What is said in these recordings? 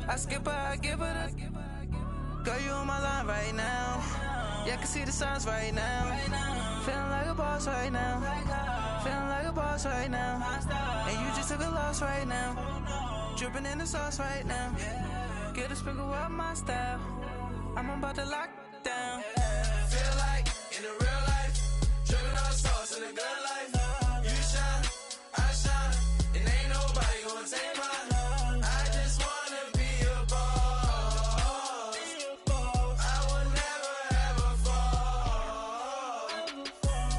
I skip her, I give her the. Girl, you on my line right now. Yeah, I can see the signs right now. Feeling like a boss right now. Feeling like a boss right now. And you just took a loss right now. Dripping in the sauce right now. Get a sprinkle up my style. I'm about to lock down. Feel like in the real life, dripping on sauce in the good life. You shine, I shine, and ain't nobody gonna take mine. I just wanna be a boss. I will never ever fall.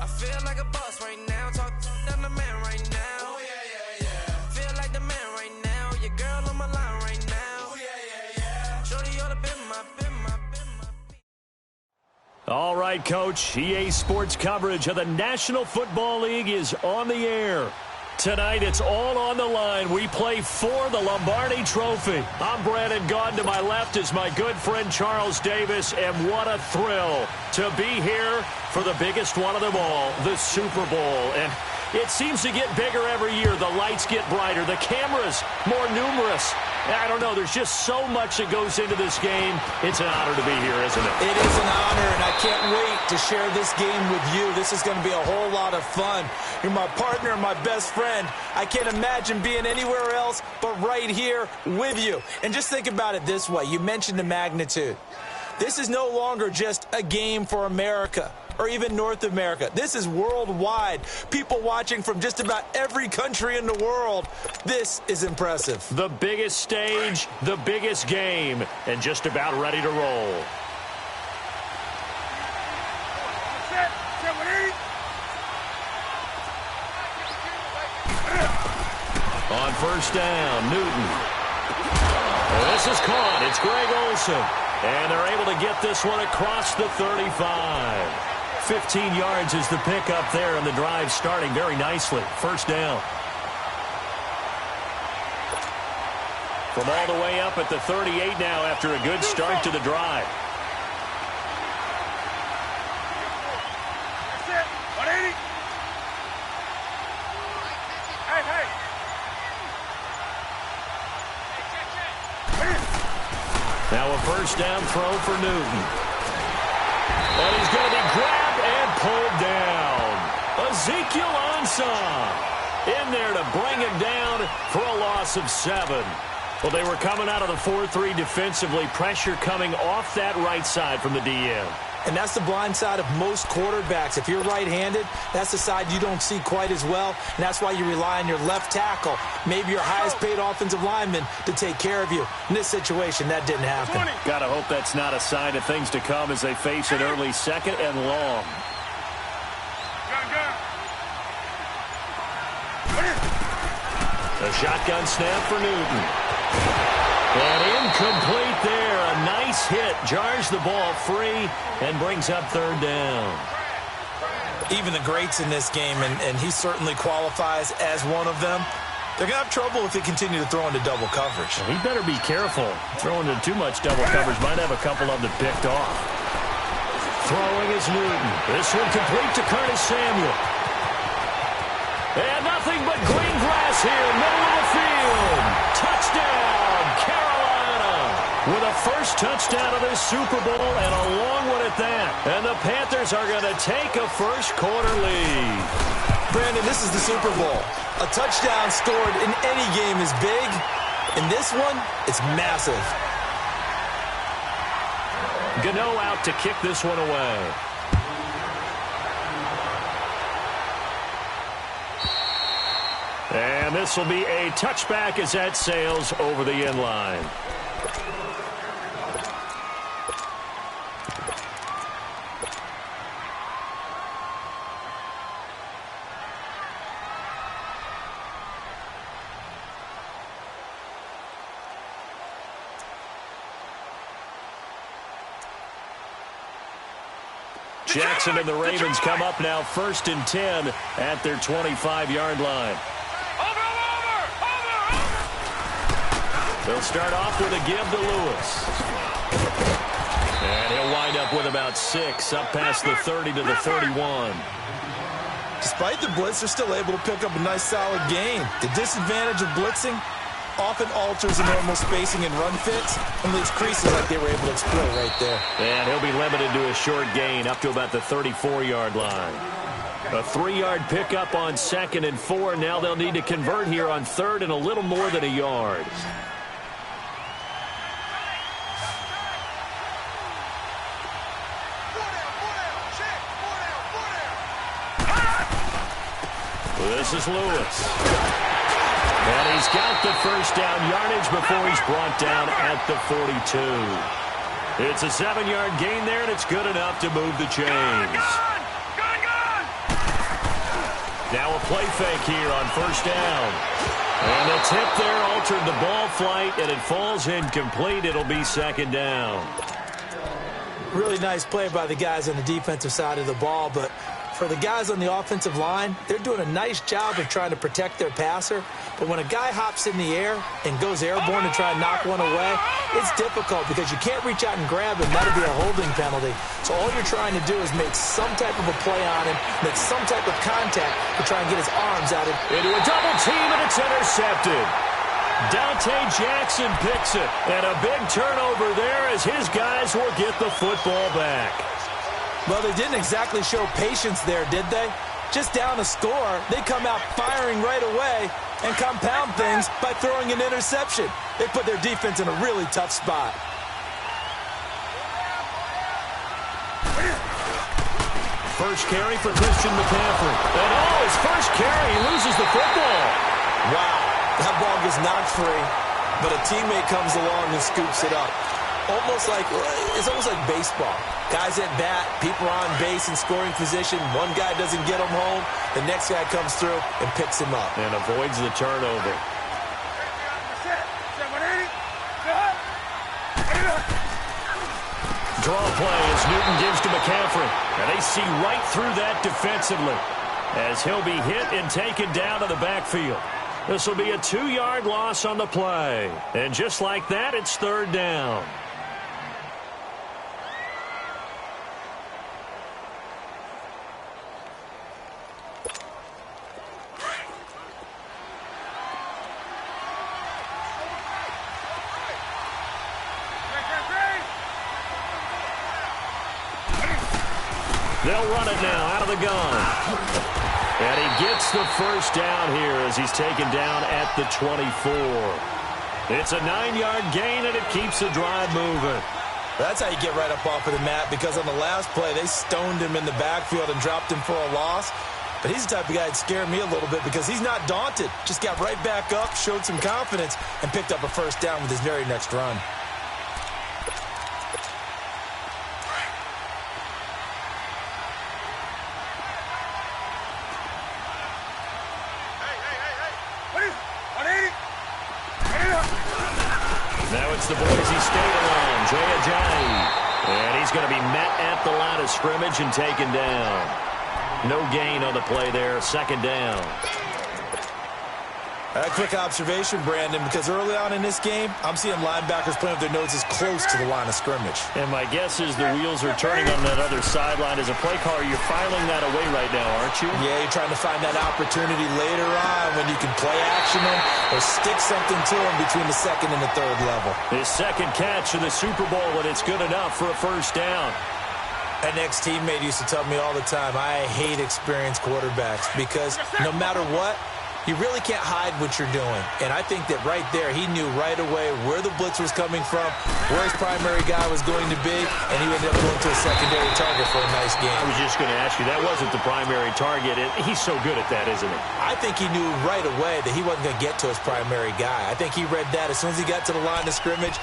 I feel like a boss right now. Talk to the man right now. Oh yeah, yeah, yeah. Feel like the man right now. Your girl on my line right now. Oh yeah, yeah, yeah. Shorty oughta been my. All right, Coach. EA Sports coverage of the National Football League is on the air. Tonight, it's all on the line. We play for the Lombardi Trophy. I'm Brandon Gaudin. To my left is my good friend Charles Davis. And what a thrill to be here for the biggest one of them all, the Super Bowl. And it seems to get bigger every year. The lights get brighter. The cameras more numerous. I don't know. There's just so much that goes into this game. It's an honor to be here, isn't it? It is an honor, and I can't wait to share this game with you. This is going to be a whole lot of fun. You're my partner and my best friend. I can't imagine being anywhere else but right here with you. And just think about it this way. You mentioned the magnitude. This is no longer just a game for America or even North America. This is worldwide. People watching from just about every country in the world. This is impressive. The biggest stage, the biggest game, and just about ready to roll. On first down, Newton. This is caught. It's Greg Olsen. And they're able to get this one across the 35. 15 yards is the pickup there, and the drive starting very nicely. First down. From all the way up at the 38 now after a good start to the drive. That's it. 180. Hey. Now a first down throw for Newton. And he's going to be grabbed and pulled down. Ezekiel Ansah in there to bring him down for a loss of 7. Well, they were coming out of the 4-3 defensively. Pressure coming off that right side from the DM. And that's the blind side of most quarterbacks. If you're right-handed, that's the side you don't see quite as well. And that's why you rely on your left tackle, maybe your highest-paid offensive lineman, to take care of you. In this situation, that didn't happen. Gotta hope that's not a sign of things to come as they face an early second and long. A shotgun snap for Newton. And incomplete there. A nice hit. Jars the ball free and brings up third down. Even the greats in this game, and he certainly qualifies as one of them, they're going to have trouble if they continue to throw into double coverage. Well, he better be careful. Throwing into too much double coverage might have a couple of them picked off. Throwing is Newton. This one complete to Curtis Samuel. And nothing but green grass here, middle of the field. Touchdown, Carolina. With a first touchdown of this Super Bowl and a long one at that. And the Panthers are going to take a first quarter lead. Brandon, this is the Super Bowl. A touchdown scored in any game is big. In this one, it's massive. Gano out to kick this one away. And this will be a touchback as that sails over the end line. Jackson and the Ravens come up now 1st and 10 at their 25-yard line. They'll start off with a give to Lewis. And he'll wind up with about 6, up past the 30 to the 31. Despite the blitz, they're still able to pick up a nice solid gain. The disadvantage of blitzing, often alters the normal spacing and run fits and leaves creases like they were able to exploit right there. And he'll be limited to a short gain up to about the 34-yard line. A 3-yard pickup on 2nd and 4. Now they'll need to convert here on 3rd and a little more than a yard. This is Lewis. And he's got the first down yardage before he's brought down at the 42. It's a 7-yard gain there, and it's good enough to move the chains. Now a play fake here on 1st down. And the tip there altered the ball flight, and it falls incomplete. It'll be 2nd down. Really nice play by the guys on the defensive side of the ball, but for the guys on the offensive line, they're doing a nice job of trying to protect their passer. But when a guy hops in the air and goes airborne to try and knock one away, it's difficult because you can't reach out and grab him. That'll be a holding penalty. So all you're trying to do is make some type of a play on him, make some type of contact to try and get his arms out of it. Into a double team, and it's intercepted. Dante Jackson picks it. And a big turnover there as his guys will get the football back. Well, they didn't exactly show patience there, did they? Just down a score, they come out firing right away and compound things by throwing an interception. They put their defense in a really tough spot. First carry for Christian McCaffrey. And his first carry, he loses the football. Wow, that ball gets knocked free, but a teammate comes along and scoops it up. It's almost like baseball. Guys at bat, people are on base in scoring position. One guy doesn't get him home. The next guy comes through and picks him up. And avoids the turnover. Draw play as Newton gives to McCaffrey. And they see right through that defensively as he'll be hit and taken down to the backfield. This will be a 2-yard loss on the play. And just like that, it's 3rd down. They'll run it now out of the gun. And he gets the first down here as he's taken down at the 24. It's a 9-yard gain, and it keeps the drive moving. That's how you get right up off of the mat, because on the last play, they stoned him in the backfield and dropped him for a loss. But he's the type of guy that scared me a little bit because he's not daunted. Just got right back up, showed some confidence, and picked up a first down with his very next run. Now it's the Boise State alone, Jay Ajayi. And he's going to be met at the line of scrimmage and taken down. No gain on the play there, 2nd down. A quick observation, Brandon, because early on in this game, I'm seeing linebackers playing with their noses close to the line of scrimmage. And my guess is the wheels are turning on that other sideline. As a play caller, you're filing that away right now, aren't you? Yeah, you're trying to find that opportunity later on when you can play action them or stick something to them between the 2nd and the 3rd level. His 2nd catch in the Super Bowl, and it's good enough for a first down. An ex-teammate used to tell me all the time, I hate experienced quarterbacks because no matter what, you really can't hide what you're doing. And I think that right there, he knew right away where the blitz was coming from, where his primary guy was going to be, and he ended up going to a secondary target for a nice game. I was just going to ask you, that wasn't the primary target. He's so good at that, isn't he? I think he knew right away that he wasn't going to get to his primary guy. I think he read that as soon as he got to the line of scrimmage,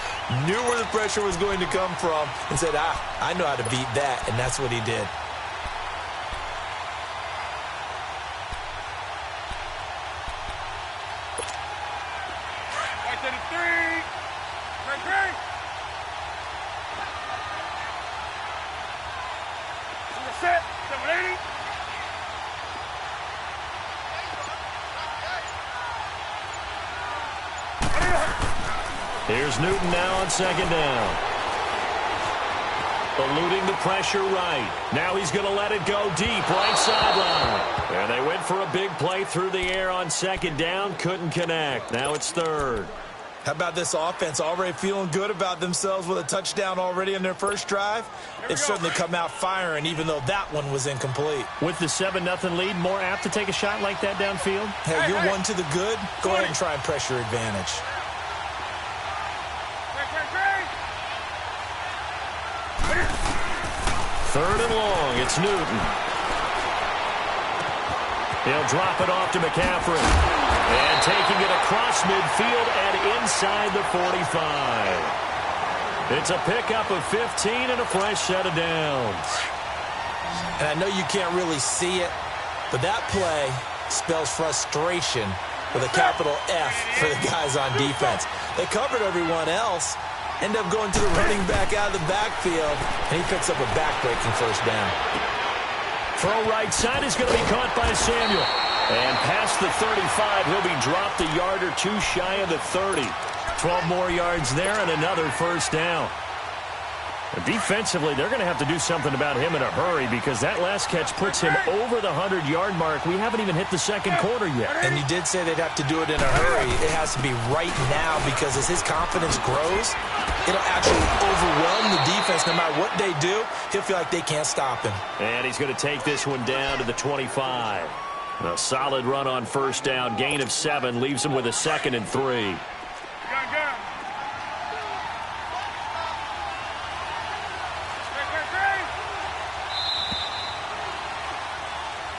knew where the pressure was going to come from, and said, I know how to beat that, and that's what he did. Here's Newton now on 2nd down. Eluding the pressure right. Now he's going to let it go deep, right sideline. And they went for a big play through the air on 2nd down. Couldn't connect. Now it's 3rd. How about this offense already feeling good about themselves with a touchdown already in their first drive? They've certainly come out firing, even though that one was incomplete. With the 7-0 lead, more apt to take a shot like that downfield? Hey, you're one to the good. Go ahead and try and press your advantage. Third and long. It's Newton. He'll drop it off to McCaffrey. And taking it across midfield and inside the 45. It's a pickup of 15 and a fresh set of downs. And I know you can't really see it, but that play spells frustration with a capital F for the guys on defense. They covered everyone else, end up going to the running back out of the backfield, and he picks up a back-breaking first down. Throw right side is going to be caught by Samuel. And past the 35, he'll be dropped a yard or two shy of the 30. 12 more yards there and another first down. Defensively, they're going to have to do something about him in a hurry because that last catch puts him over the 100-yard mark. We haven't even hit the second quarter yet. And you did say they'd have to do it in a hurry. It has to be right now because as his confidence grows, it'll actually overwhelm the defense. No matter what they do, he'll feel like they can't stop him. And he's going to take this one down to the 25. A solid run on first down. Gain of 7 leaves him with a 2nd and 3.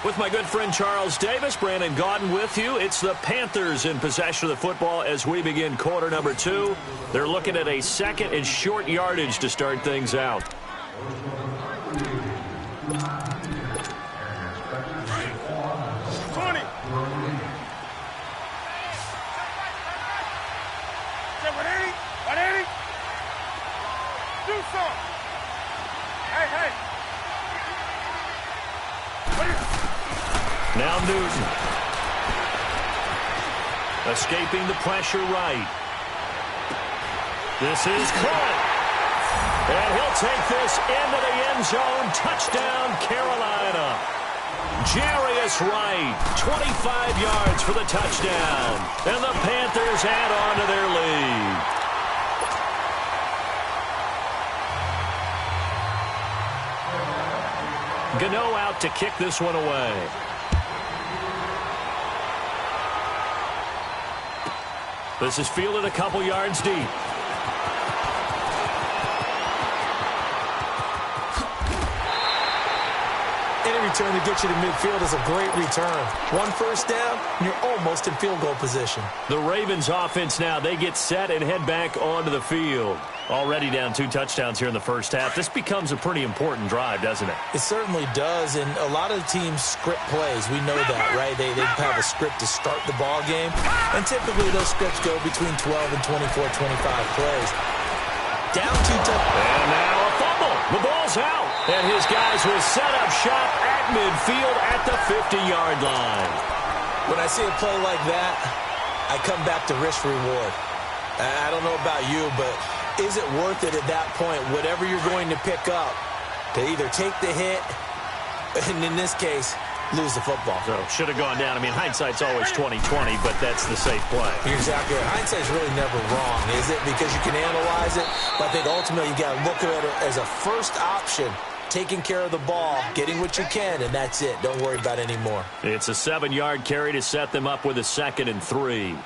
With my good friend Charles Davis, Brandon Gaudin with you. It's the Panthers in possession of the football as we begin quarter number 2. They're looking at a 2nd and short yardage to start things out. Now Newton. Escaping the pressure right. This is caught. And he'll take this into the end zone. Touchdown, Carolina. Jarius Wright, 25 yards for the touchdown. And the Panthers add on to their lead. Gano out to kick this one away. This is fielded a couple yards deep. Any return to get you to midfield is a great return. One first down, and you're almost in field goal position. The Ravens offense now, they get set and head back onto the field. Already down 2 touchdowns here in the first half. This becomes a pretty important drive, doesn't it? It certainly does, and a lot of the teams script plays. We know that, right? They have a script to start the ball game, and typically those scripts go between 12 and 24, 25 plays. Down 2 touchdowns. And now a fumble. The ball's out. And his guys will set up shop at midfield at the 50-yard line. When I see a play like that, I come back to risk-reward. I don't know about you, but is it worth it at that point, whatever you're going to pick up, to either take the hit, and in this case, lose the football? So should have gone down. I mean, hindsight's always 20/20, but that's the safe play. You're exactly right. Hindsight's really never wrong, is it? Because you can analyze it, but I think ultimately you got to look at it as a first option, taking care of the ball, getting what you can, and that's it. Don't worry about any more. It's a 7-yard carry to set them up with a 2nd and 3.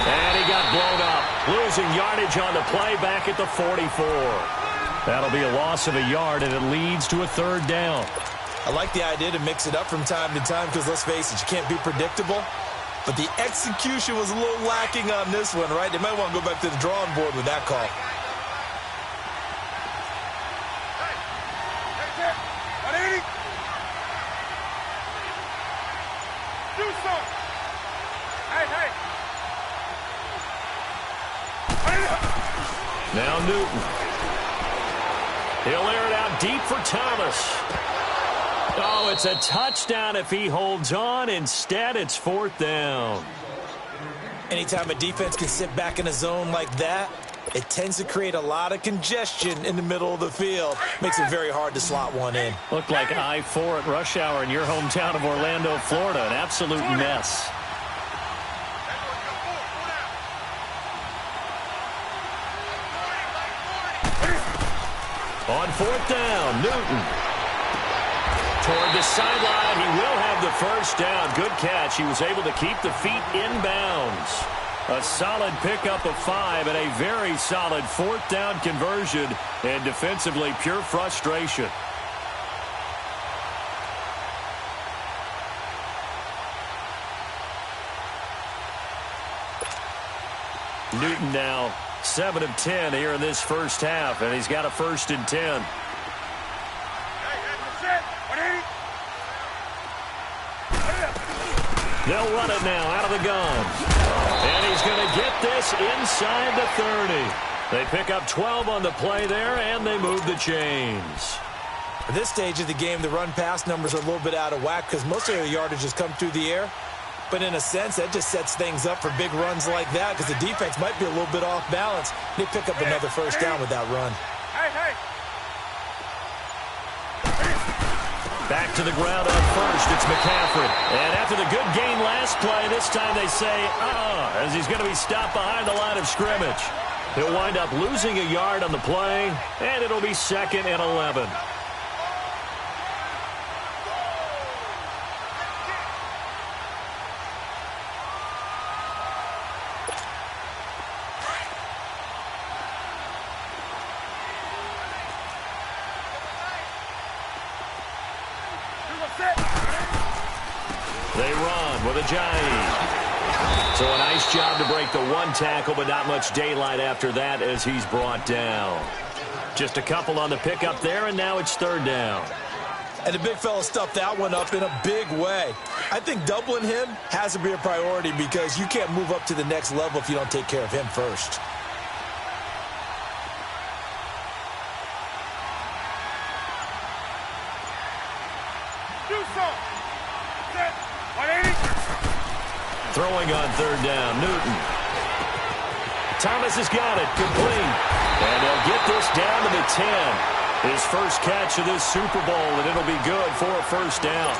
And he got blown up, losing yardage on the play back at the 44. That'll be a loss of a yard, and it leads to a 3rd down. I like the idea to mix it up from time to time because, let's face it, you can't be predictable. But the execution was a little lacking on this one, right? They might want to go back to the drawing board with that call. Now Newton. He'll air it out deep for Thomas. Oh, it's a touchdown if he holds on. Instead, it's 4th down. Anytime a defense can sit back in a zone like that, it tends to create a lot of congestion in the middle of the field. Makes it very hard to slot one in. Looked like I-4 at rush hour in your hometown of Orlando, Florida. An absolute mess. On fourth down, Newton. Toward the sideline, he will have the first down. Good catch. He was able to keep the feet inbounds. A solid pickup of 5 and a very solid fourth down conversion. And defensively, pure frustration. Newton now 7 of 10 here in this first half, and he's got a 1st and 10. They'll run it now out of the gun. And he's going to get this inside the 30. They pick up 12 on the play there, and they move the chains. At this stage of the game, the run-pass numbers are a little bit out of whack because most of their yardage has come through the air. But in a sense, that just sets things up for big runs like that because the defense might be a little bit off balance. They pick up another first down with that run. Back to the ground on first. It's McCaffrey. And after the good gain last play, this time they say, as he's going to be stopped behind the line of scrimmage. He'll wind up losing a yard on the play, and it'll be 2nd and 11. They run with Ajayi. So a nice job to break the one tackle, but not much daylight after that as he's brought down. Just a couple on the pickup there, and now it's 3rd down. And the big fella stuffed that one up in a big way. I think doubling him has to be a priority because you can't move up to the next level if you don't take care of him first. Throwing on 3rd down, Newton. Thomas has got it, complete. And they'll get this down to the 10. His first catch of this Super Bowl, and it'll be good for a first down.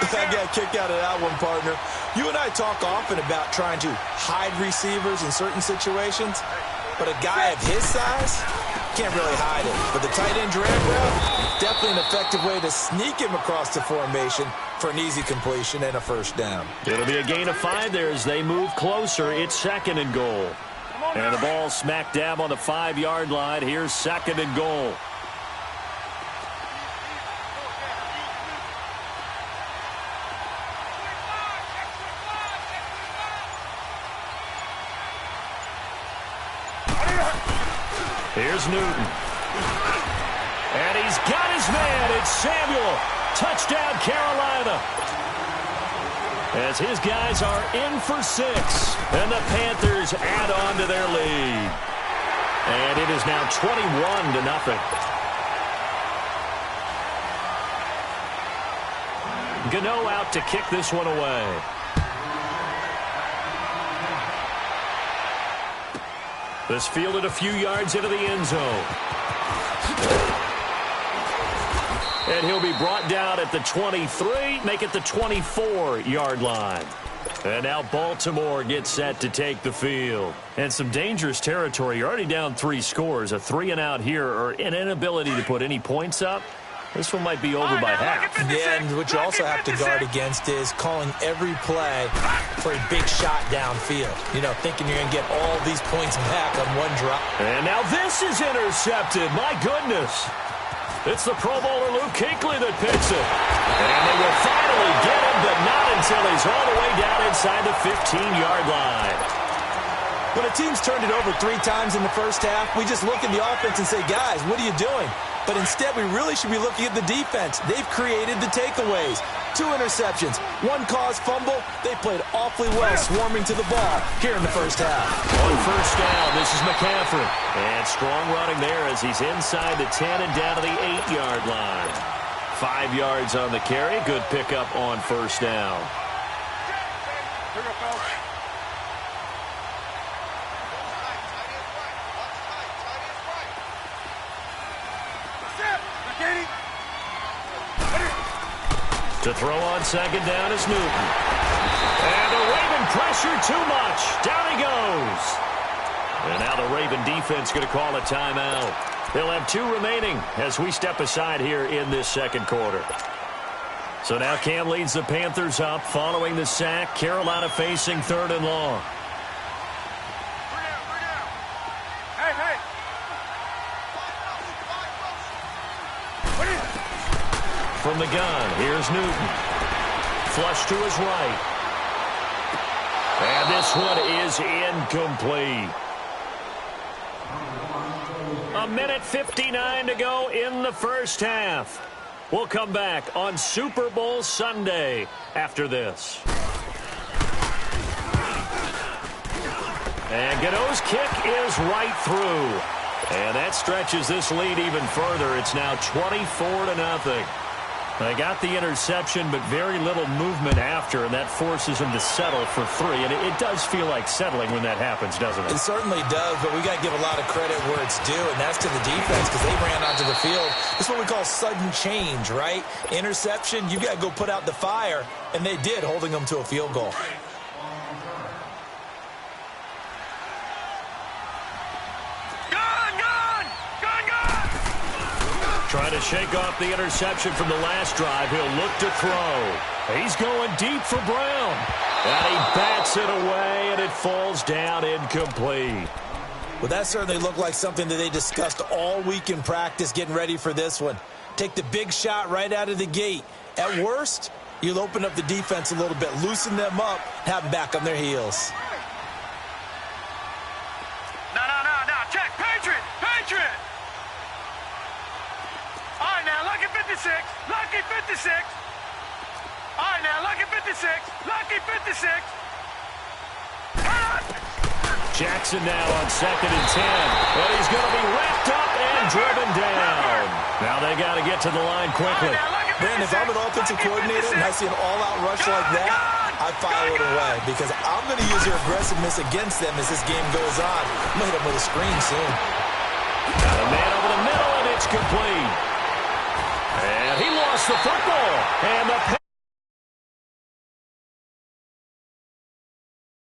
I got a kick out of that one, partner. You and I talk often about trying to hide receivers in certain situations, but a guy of his size can't really hide it. But the tight end drag route, definitely an effective way to sneak him across the formation for an easy completion and a first down. It'll be a gain of 5 there as they move closer. It's 2nd and goal. And the ball smack dab on the 5-yard line. Here's 2nd and goal. Here's Newton. And he's got his man. It's Samuel. Touchdown, Carolina. As his guys are in for 6. And the Panthers add on to their lead. And it is now 21-0. Gano out to kick this one away. This fielded a few yards into the end zone. And he'll be brought down at the 23, make it the 24-yard line. And now Baltimore gets set to take the field. And some dangerous territory. You're already down 3 scores. A 3-and-out here or an inability to put any points up. This one might be over by half. Yeah, and what you also have to guard against is calling every play for a big shot downfield. You know, thinking you're going to get all these points back on one drop. And now this is intercepted. My goodness. It's the Pro Bowler Luke Kuechly that picks it. And they will finally get him, but not until he's all the way down inside the 15-yard line. When a team's turned it over 3 times in the first half, we just look at the offense and say, guys, what are you doing? But instead, we really should be looking at the defense. They've created the takeaways. 2 interceptions, 1 caused fumble. They played awfully well swarming to the ball here in the first half. On first down, this is McCaffrey. And strong running there as he's inside the 10 and down to the 8-yard line. 5 yards on the carry. Good pickup on first down. To throw on second down is Newton. And the Raven pressure too much. Down he goes. And now the Raven defense going to call a timeout. They'll have 2 remaining as we step aside here in this second quarter. So now Cam leads the Panthers up following the sack. Carolina facing 3rd and long. Hey, hey. What is it? From the gun, here's Newton. Flush to his right. And this one is incomplete. 1:59 to go in the first half. We'll come back on Super Bowl Sunday after this. And Godot's kick is right through. And that stretches this lead even further. It's now 24-0. They got the interception, but very little movement after, and that forces them to settle for 3. And it does feel like settling when that happens, doesn't it? It certainly does, but we got to give a lot of credit where it's due, and that's to the defense because they ran onto the field. This is what we call sudden change, right? Interception, you got to go put out the fire, and they did, holding them to a field goal. Trying to shake off the interception from the last drive. He'll look to throw. He's going deep for Brown. And he bats it away, and it falls down incomplete. Well, that certainly looked like something that they discussed all week in practice getting ready for this one. Take the big shot right out of the gate. At worst, you'll open up the defense a little bit, loosen them up, have them back on their heels. No. Check. Patriot. All right, now, lucky 56. Lucky 56. All right, now, lucky 56. Lucky 56. Jackson now on 2nd and 10. But he's going to be wrapped up and driven down. Now they got to get to the line quickly. Brandon, if I'm an offensive coordinator and I see an all-out rush like that, I file it away because I'm going to use your aggressiveness against them as this game goes on. I'm going to hit them with a screen soon. Got a man over the middle, and it's complete. And he lost the football. And the